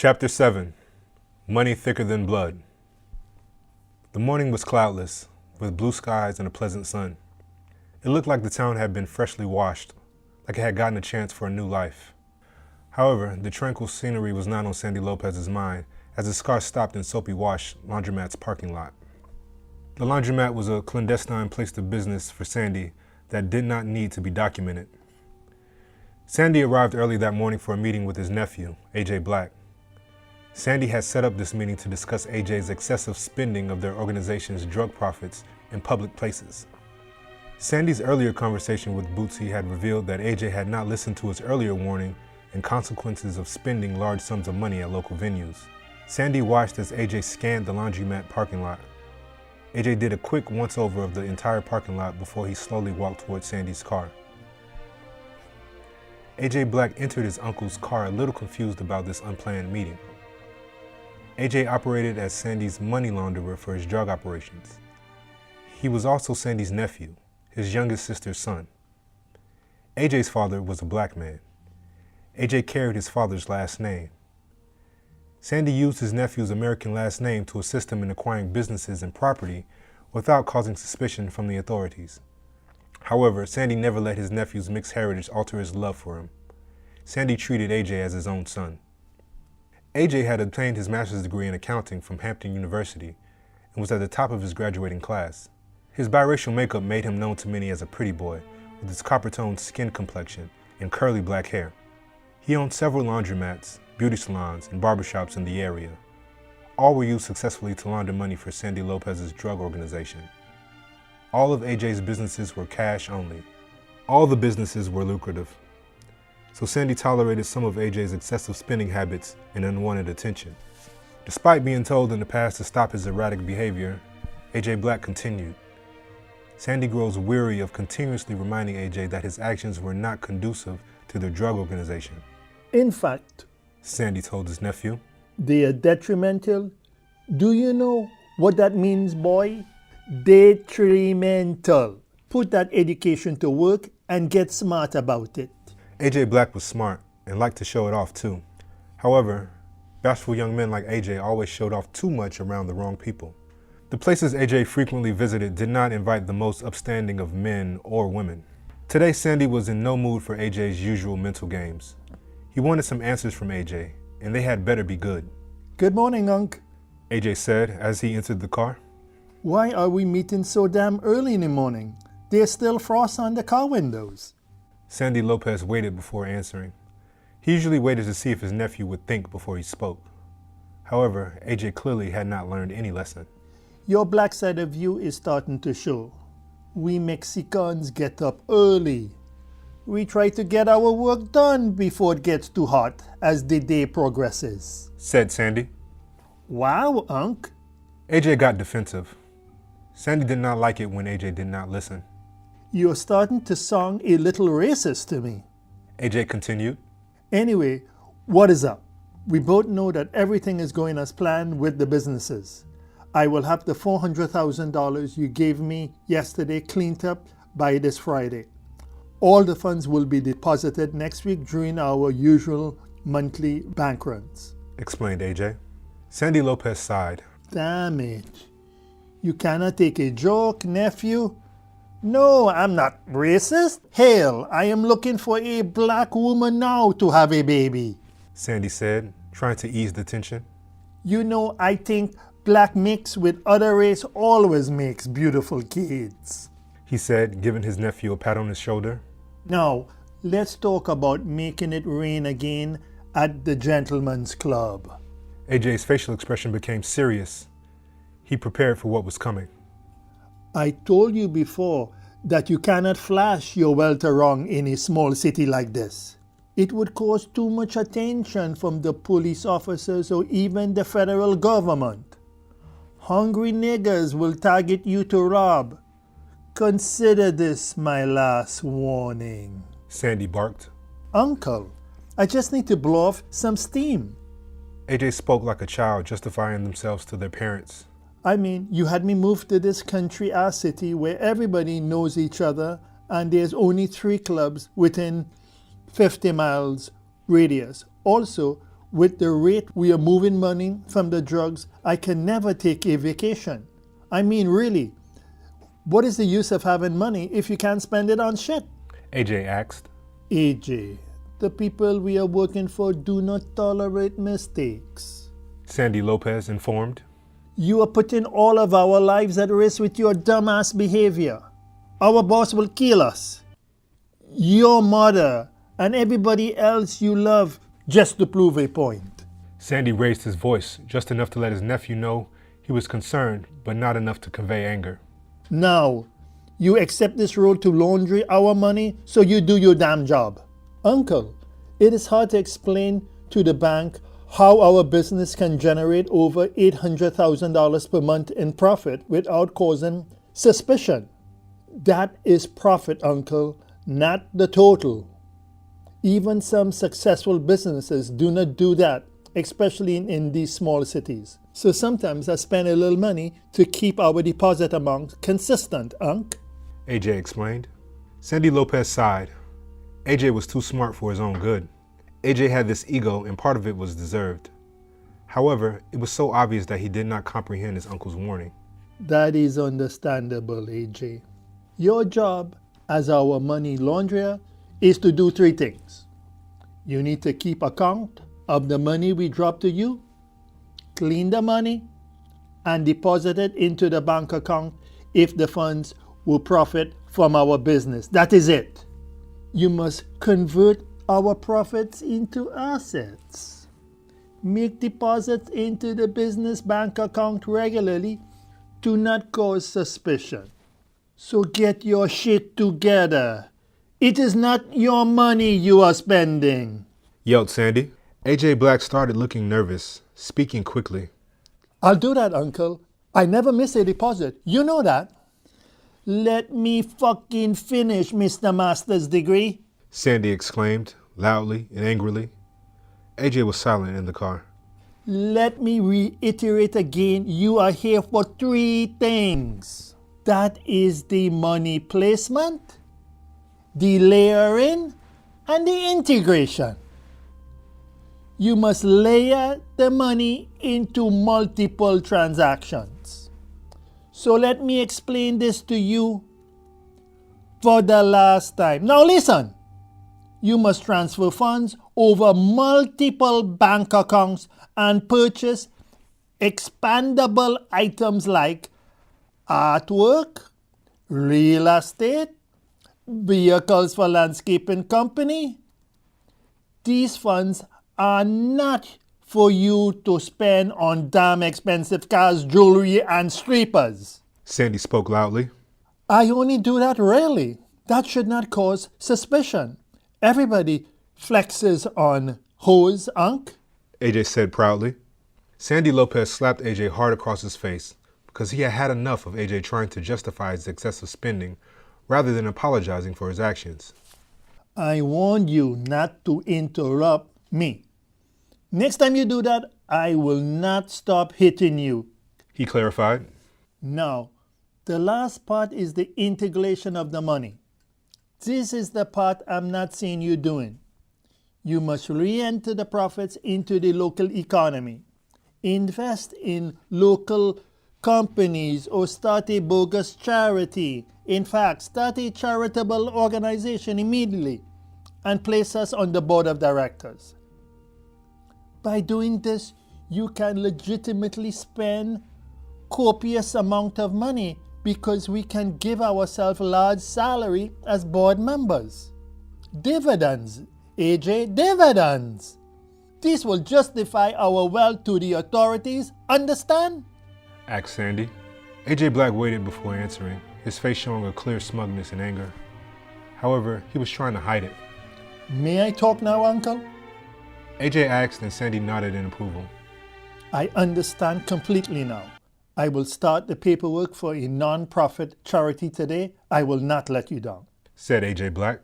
Chapter 7. Money Thicker Than Blood. The morning was cloudless, with blue skies and a pleasant sun. It looked like the town had been freshly washed, like it had gotten a chance for a new life. However, the tranquil scenery was not on Sandy Lopez's mind as his car stopped in Soapy Wash Laundromat's parking lot. The laundromat was a clandestine place of business for Sandy that did not need to be documented. Sandy arrived early that morning for a meeting with his nephew, AJ Black. Sandy had set up this meeting to discuss AJ's excessive spending of their organization's drug profits in public places. Sandy's earlier conversation with Bootsy had revealed that AJ had not listened to his earlier warning and consequences of spending large sums of money at local venues. Sandy watched as AJ scanned the laundromat parking lot. AJ did a quick once-over of the entire parking lot before he slowly walked towards Sandy's car. AJ Black entered his uncle's car a little confused about this unplanned meeting. AJ operated as Sandy's money launderer for his drug operations. He was also Sandy's nephew, his youngest sister's son. AJ's father was a black man. AJ carried his father's last name. Sandy used his nephew's American last name to assist him in acquiring businesses and property without causing suspicion from the authorities. However, Sandy never let his nephew's mixed heritage alter his love for him. Sandy treated AJ as his own son. AJ had obtained his master's degree in accounting from Hampton University and was at the top of his graduating class. His biracial makeup made him known to many as a pretty boy with his copper-toned skin complexion and curly black hair. He owned several laundromats, beauty salons, and barbershops in the area. All were used successfully to launder money for Sandy Lopez's drug organization. All of AJ's businesses were cash only. All the businesses were lucrative. So Sandy tolerated some of AJ's excessive spending habits and unwanted attention. Despite being told in the past to stop his erratic behavior, AJ Black continued. Sandy grows weary of continuously reminding AJ that his actions were not conducive to their drug organization. In fact, Sandy told his nephew, they are detrimental. Do you know what that means, boy? Detrimental. Put that education to work and get smart about it. AJ Black was smart and liked to show it off too. However, bashful young men like AJ always showed off too much around the wrong people. The places AJ frequently visited did not invite the most upstanding of men or women. Today, Sandy was in no mood for AJ's usual mental games. He wanted some answers from AJ, and they had better be good. Good morning, Unc. AJ said as he entered the car. Why are we meeting so damn early in the morning? There's still frost on the car windows. Sandy Lopez waited before answering. He usually waited to see if his nephew would think before he spoke. However, AJ clearly had not learned any lesson. Your black side of you is starting to show. We Mexicans get up early. We try to get our work done before it gets too hot as the day progresses, said Sandy. Wow, Unc. AJ got defensive. Sandy did not like it when AJ did not listen. You're starting to sound a little racist to me. AJ continued. Anyway, what is up? We both know that everything is going as planned with the businesses. I will have the $400,000 you gave me yesterday cleaned up by this Friday. All the funds will be deposited next week during our usual monthly bank runs, explained AJ. Sandy Lopez sighed. Damn it. You cannot take a joke, nephew. No, I'm not racist. Hell, I am looking for a black woman now to have a baby, Sandy said, trying to ease the tension. You know, I think black mixed with other race always makes beautiful kids, he said, giving his nephew a pat on his shoulder. Now, let's talk about making it rain again at the Gentleman's Club. AJ's facial expression became serious. He prepared for what was coming. I told you before that you cannot flash your wealth around in a small city like this. It would cause too much attention from the police officers or even the federal government. Hungry niggers will target you to rob. Consider this my last warning, Sandy barked. Uncle, I just need to blow off some steam. AJ spoke like a child justifying themselves to their parents. I mean, you had me move to this country-ass city where everybody knows each other and there's only 3 clubs within 50 miles radius. Also, With the rate we are moving money from the drugs, I can never take a vacation. I mean, really, what is the use of having money if you can't spend it on shit? AJ asked. AJ, the people we are working for do not tolerate mistakes. Sandy Lopez informed. You are putting all of our lives at risk with your dumbass behavior. Our boss will kill us. Your mother and everybody else you love, just to prove a point. Sandy raised his voice just enough to let his nephew know he was concerned, but not enough to convey anger. Now, you accept this role to laundry our money, so you do your damn job. Uncle, it is hard to explain to the bank how our business can generate over $800,000 per month in profit without causing suspicion. That is profit, Uncle, not the total. Even some successful businesses do not do that, especially in these small cities. So sometimes I spend a little money to keep our deposit amount consistent, Unc. AJ explained. Sandy Lopez sighed. AJ was too smart for his own good. AJ had this ego, and part of it was deserved. However, it was so obvious that he did not comprehend his uncle's warning. That is understandable, AJ. Your job as our money launderer is to do three things. You need to keep account of the money we drop to you, clean the money, and deposit it into the bank account if the funds will profit from our business. That is it. You must convert our profits into assets. Make deposits into the business bank account regularly to not cause suspicion. So get your shit together. It is not your money you are spending, yelled Sandy. AJ Black started looking nervous, speaking quickly. I'll do that, Uncle. I never miss a deposit. You know that. Let me fucking finish, Mr. Master's degree, Sandy exclaimed, loudly and angrily. AJ was silent in the car. Let me reiterate again, you are here for three things. That is the money placement, the layering, and the integration. You must layer the money into multiple transactions. So let me explain this to you for the last time. Now listen. You must transfer funds over multiple bank accounts and purchase expandable items like artwork, real estate, vehicles for landscaping company. These funds are not for you to spend on damn expensive cars, jewelry, and strippers. Sandy spoke loudly. I only do that rarely. That should not cause suspicion. Everybody flexes on hoes, Unc, AJ said proudly. Sandy Lopez slapped AJ hard across his face because he had had enough of AJ trying to justify his excessive spending rather than apologizing for his actions. I warned you not to interrupt me. Next time you do that, I will not stop hitting you, he clarified. Now, the last part is the integration of the money. This is the part I'm not seeing you doing. You must re-enter the profits into the local economy. Invest in local companies or start a bogus charity. In fact, start a charitable organization immediately and place us on the board of directors. By doing this, you can legitimately spend copious amount of money because we can give ourselves large salary as board members. Dividends, AJ, dividends. This will justify our wealth to the authorities, understand? Asked Sandy. AJ Black waited before answering, his face showing a clear smugness and anger. However, he was trying to hide it. May I talk now, Uncle? AJ asked and Sandy nodded in approval. I understand completely now. I will start the paperwork for a non-profit charity today. I will not let you down, said AJ Black.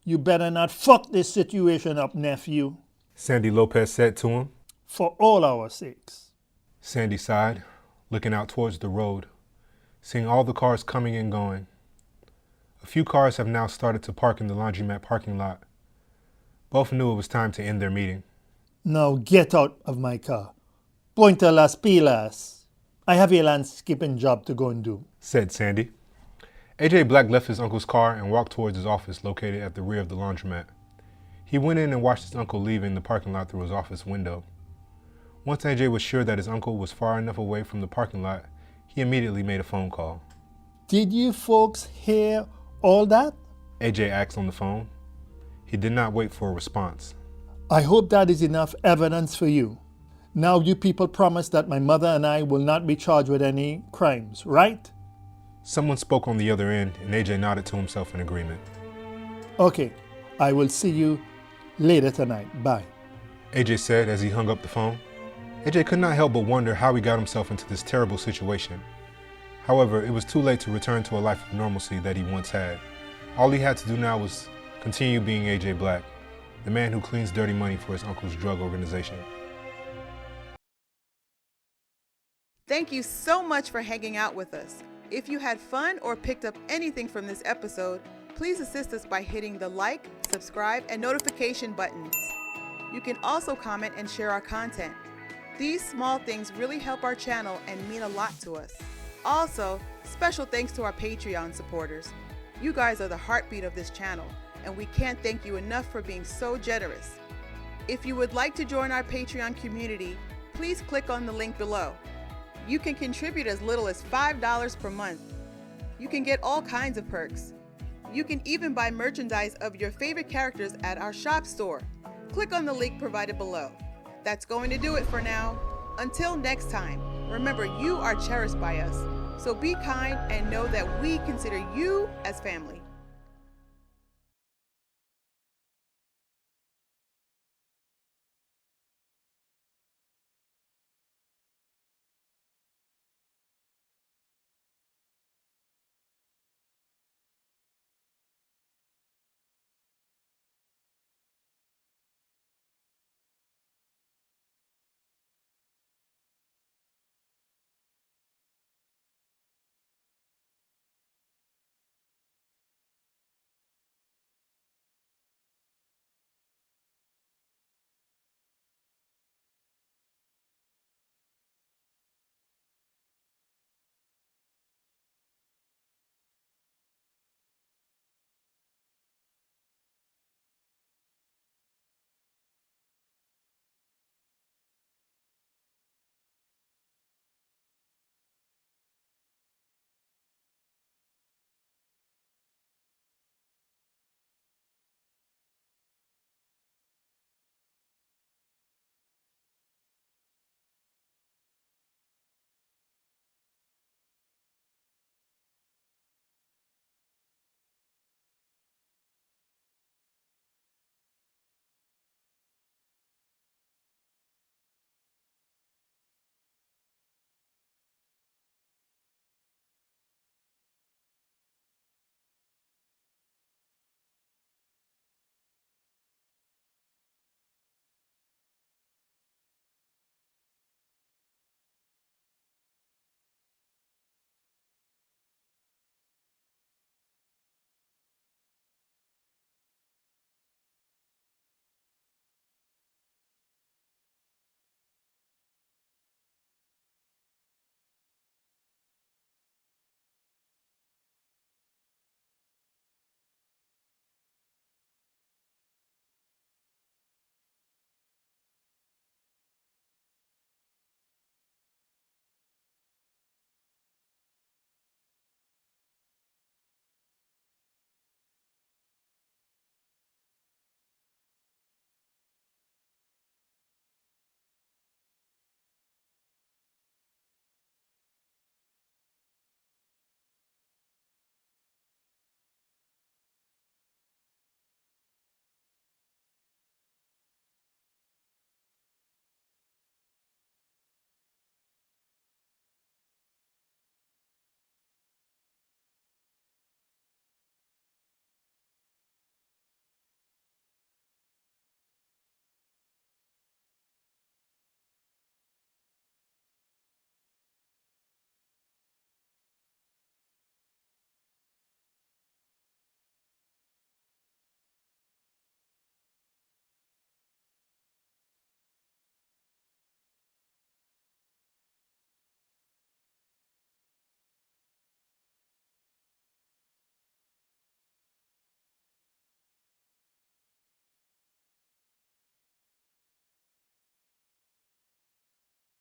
You better not fuck this situation up, nephew, Sandy Lopez said to him. For all our sakes. Sandy sighed, looking out towards the road, seeing all the cars coming and going. A few cars have now started to park in the laundromat parking lot. Both knew it was time to end their meeting. Now get out of my car. Ponte las pilas. I have a landscaping job to go and do, said Sandy. A.J. Black left his uncle's car and walked towards his office located at the rear of the laundromat. He went in and watched his uncle leaving the parking lot through his office window. Once A.J. was sure that his uncle was far enough away from the parking lot, he immediately made a phone call. Did you folks hear all that? A.J. asked on the phone. He did not wait for a response. I hope that is enough evidence for you. Now you people promise that my mother and I will not be charged with any crimes, right? Someone spoke on the other end, and A.J. nodded to himself in agreement. Okay, I will see you later tonight. Bye. A.J. said as he hung up the phone. A.J. could not help but wonder how he got himself into this terrible situation. However, it was too late to return to a life of normalcy that he once had. All he had to do now was continue being A.J. Black, the man who cleans dirty money for his uncle's drug organization. Thank you so much for hanging out with us. If you had fun or picked up anything from this episode, please assist us by hitting the like, subscribe, and notification buttons. You can also comment and share our content. These small things really help our channel and mean a lot to us. Also, special thanks to our Patreon supporters. You guys are the heartbeat of this channel, and we can't thank you enough for being so generous. If you would like to join our Patreon community, please click on the link below. You can contribute as little as $5 per month. You can get all kinds of perks. You can even buy merchandise of your favorite characters at our shop store. Click on the link provided below. That's going to do it for now. Until next time, remember you are cherished by us. So be kind and know that we consider you as family.